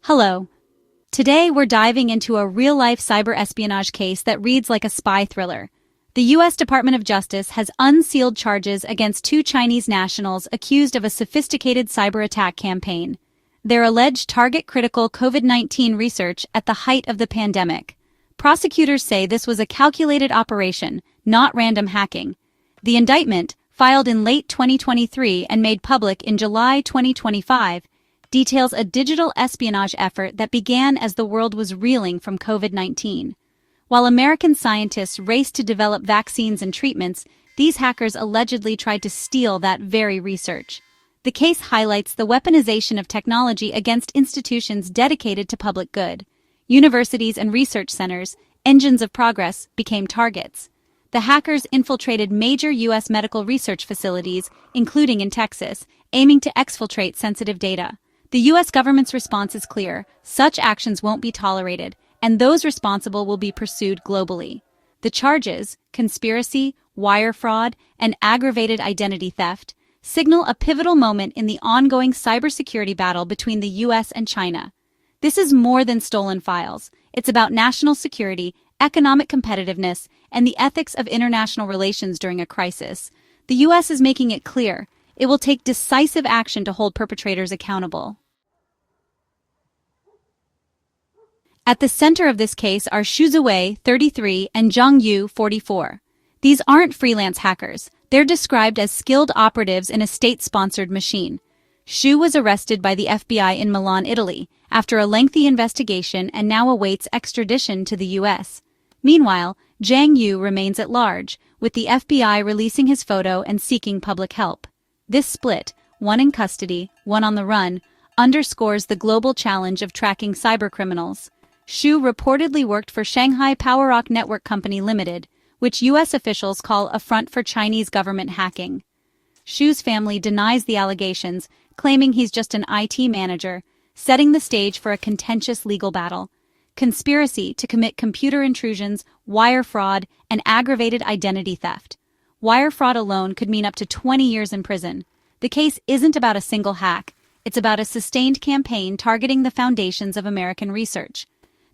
Hello. Today we're diving into a real-life cyber espionage case that reads like a spy thriller. The U.S. Department of Justice has unsealed charges against two Chinese nationals accused of a sophisticated cyber attack campaign. Their alleged target critical COVID-19 research at the height of the pandemic. Prosecutors say this was a calculated operation, not random hacking. The indictment, filed in late 2023 and made public in July 2025, details a digital espionage effort that began as the world was reeling from COVID-19. While American scientists raced to develop vaccines and treatments, these hackers allegedly tried to steal that very research. The case highlights the weaponization of technology against institutions dedicated to public good. Universities and research centers, engines of progress, became targets. The hackers infiltrated major U.S. medical research facilities, including in Texas, aiming to exfiltrate sensitive data. The U.S. government's response is clear: such actions won't be tolerated, and those responsible will be pursued globally. The charges, conspiracy, wire fraud, and aggravated identity theft, signal a pivotal moment in the ongoing cybersecurity battle between the U.S. and China. This is more than stolen files. It's about national security, economic competitiveness, and the ethics of international relations during a crisis. The U.S. is making it clear it will take decisive action to hold perpetrators accountable. At the center of this case are Zewei, 33, and Zhang Yu, 44. These aren't freelance hackers. They're described as skilled operatives in a state-sponsored machine. Zhu was arrested by the FBI in Milan, Italy, after a lengthy investigation and now awaits extradition to the U.S. Meanwhile, Zhang Yu remains at large, with the FBI releasing his photo and seeking public help. This split, one in custody, one on the run, underscores the global challenge of tracking cybercriminals. Zhu reportedly worked for Shanghai PowerRock Network Company Limited, which U.S. officials call a front for Chinese government hacking. Zhu's family denies the allegations, claiming he's just an IT manager, setting the stage for a contentious legal battle. Conspiracy to commit computer intrusions, wire fraud, and aggravated identity theft. Wire fraud alone could mean up to 20 years in prison. The case isn't about a single hack. It's about a sustained campaign targeting the foundations of American research.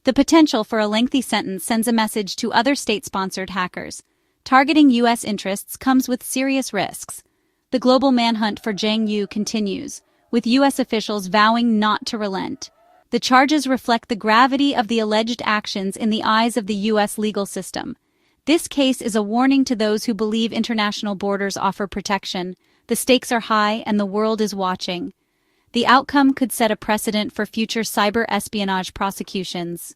The potential for a lengthy sentence sends a message to other state-sponsored hackers. Targeting U.S. interests comes with serious risks. The global manhunt for Zhang Yu continues, with U.S. officials vowing not to relent. The charges reflect the gravity of the alleged actions in the eyes of the U.S. legal system. This case is a warning to those who believe international borders offer protection. The stakes are high and the world is watching. The outcome could set a precedent for future cyber espionage prosecutions.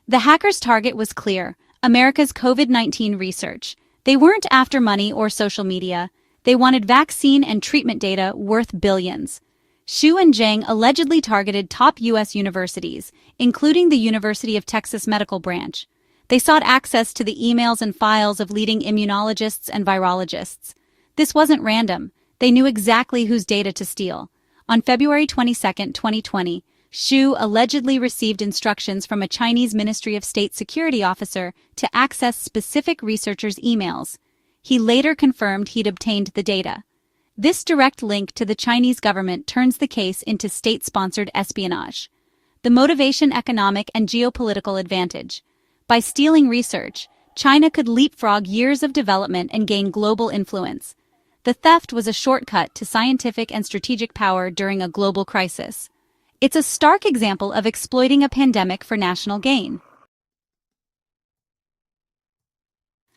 The hackers' target was clear: America's COVID-19 research. They weren't after money or social media. They wanted vaccine and treatment data worth billions. Zhu and Zhang allegedly targeted top U.S. universities, including the University of Texas Medical Branch. They sought access to the emails and files of leading immunologists and virologists. This wasn't random. They knew exactly whose data to steal. On February 22, 2020, Zhu allegedly received instructions from a Chinese Ministry of State security officer to access specific researchers' emails. He later confirmed he'd obtained the data. This direct link to the Chinese government turns the case into state-sponsored espionage. The motivation: economic and geopolitical advantage. By stealing research, China could leapfrog years of development and gain global influence. The theft was a shortcut to scientific and strategic power during a global crisis. It's a stark example of exploiting a pandemic for national gain.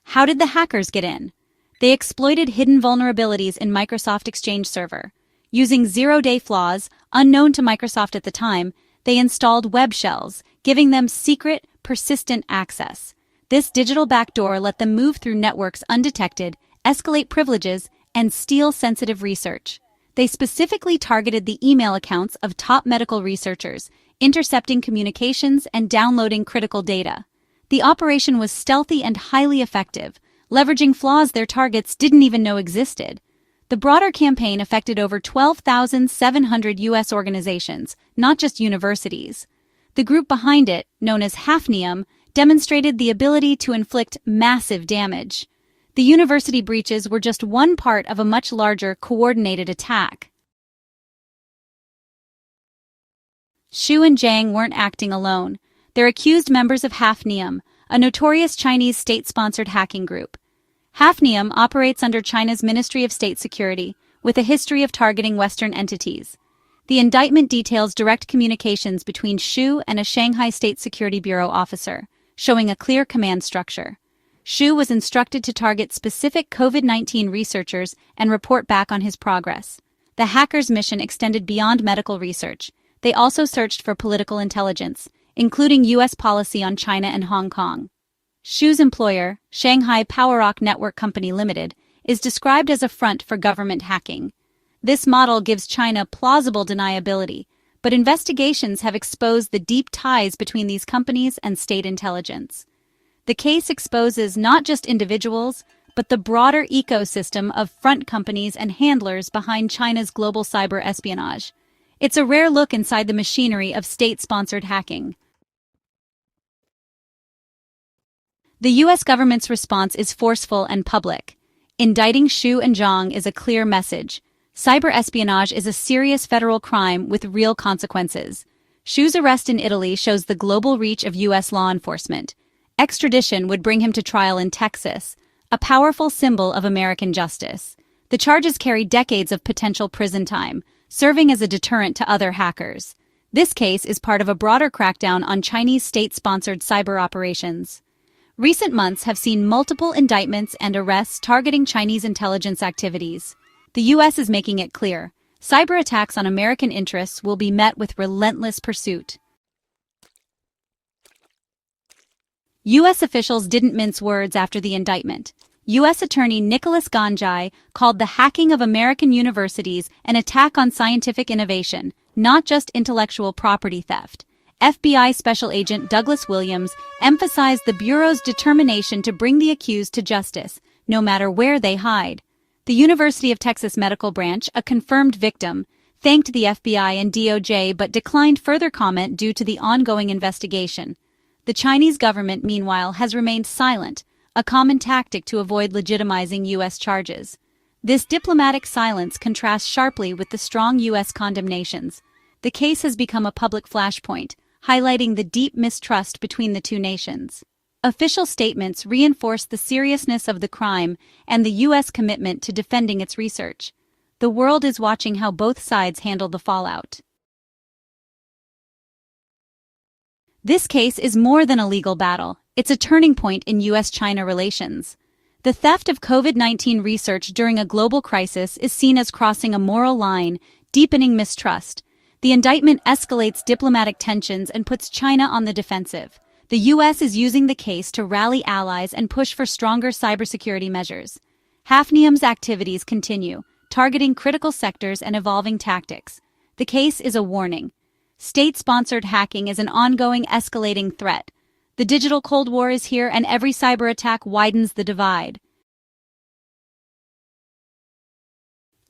How did the hackers get in? They exploited hidden vulnerabilities in Microsoft Exchange Server. Using zero-day flaws, unknown to Microsoft at the time, they installed web shells, giving them secret, persistent access. This digital backdoor let them move through networks undetected, escalate privileges, and steal sensitive research. They specifically targeted the email accounts of top medical researchers, intercepting communications and downloading critical data. The operation was stealthy and highly effective, leveraging flaws their targets didn't even know existed. The broader campaign affected over 12,700 U.S. organizations, not just universities. The group behind it, known as Hafnium, demonstrated the ability to inflict massive damage. The university breaches were just one part of a much larger, coordinated attack. Xu and Zhang weren't acting alone. They're accused members of Hafnium, a notorious Chinese state-sponsored hacking group. Hafnium operates under China's Ministry of State Security, with a history of targeting Western entities. The indictment details direct communications between Xu and a Shanghai State Security Bureau officer, showing a clear command structure. Xu was instructed to target specific COVID-19 researchers and report back on his progress. The hackers' mission extended beyond medical research. They also searched for political intelligence, including U.S. policy on China and Hong Kong. Xu's employer, Shanghai PowerRock Network Company Limited, is described as a front for government hacking. This model gives China plausible deniability, but investigations have exposed the deep ties between these companies and state intelligence. The case exposes not just individuals, but the broader ecosystem of front companies and handlers behind China's global cyber espionage. It's a rare look inside the machinery of state-sponsored hacking. The U.S. government's response is forceful and public. Indicting Xu and Zhang is a clear message. Cyber espionage is a serious federal crime with real consequences. Xu's arrest in Italy shows the global reach of U.S. law enforcement. Extradition would bring him to trial in Texas, a powerful symbol of American justice. The charges carry decades of potential prison time, serving as a deterrent to other hackers. This case is part of a broader crackdown on Chinese state-sponsored cyber operations. Recent months have seen multiple indictments and arrests targeting Chinese intelligence activities. The U.S. is making it clear, cyber attacks on American interests will be met with relentless pursuit. U.S. officials didn't mince words after the indictment. U.S. Attorney Nicholas Ganjai called the hacking of American universities an attack on scientific innovation, not just intellectual property theft. FBI Special Agent Douglas Williams emphasized the Bureau's determination to bring the accused to justice, no matter where they hide. The University of Texas Medical Branch, a confirmed victim, thanked the FBI and DOJ but declined further comment due to the ongoing investigation. The Chinese government, meanwhile, has remained silent, a common tactic to avoid legitimizing U.S. charges. This diplomatic silence contrasts sharply with the strong U.S. condemnations. The case has become a public flashpoint, highlighting the deep mistrust between the two nations. Official statements reinforce the seriousness of the crime and the U.S. commitment to defending its research. The world is watching how both sides handle the fallout. This case is more than a legal battle. It's a turning point in U.S.-China relations. The theft of COVID-19 research during a global crisis is seen as crossing a moral line, deepening mistrust. The indictment escalates diplomatic tensions and puts China on the defensive. The U.S. is using the case to rally allies and push for stronger cybersecurity measures. Hafnium's activities continue, targeting critical sectors and evolving tactics. The case is a warning. State-sponsored hacking is an ongoing, escalating threat. The digital Cold War is here, and every cyber attack widens the divide.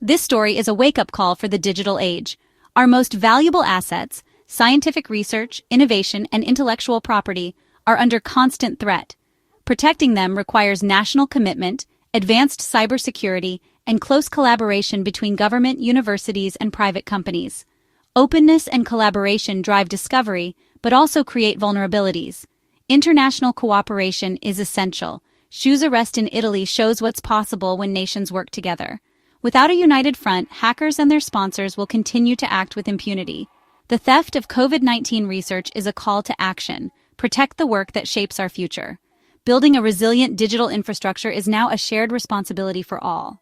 This story is a wake-up call for the digital age. Our most valuable assets, scientific research, innovation, and intellectual property, are under constant threat. Protecting them requires national commitment, advanced cybersecurity, and close collaboration between government, universities, and private companies. Openness and collaboration drive discovery, but also create vulnerabilities. International cooperation is essential. Xu's arrest in Italy shows what's possible when nations work together. Without a united front, hackers and their sponsors will continue to act with impunity. The theft of COVID-19 research is a call to action. Protect the work that shapes our future. Building a resilient digital infrastructure is now a shared responsibility for all.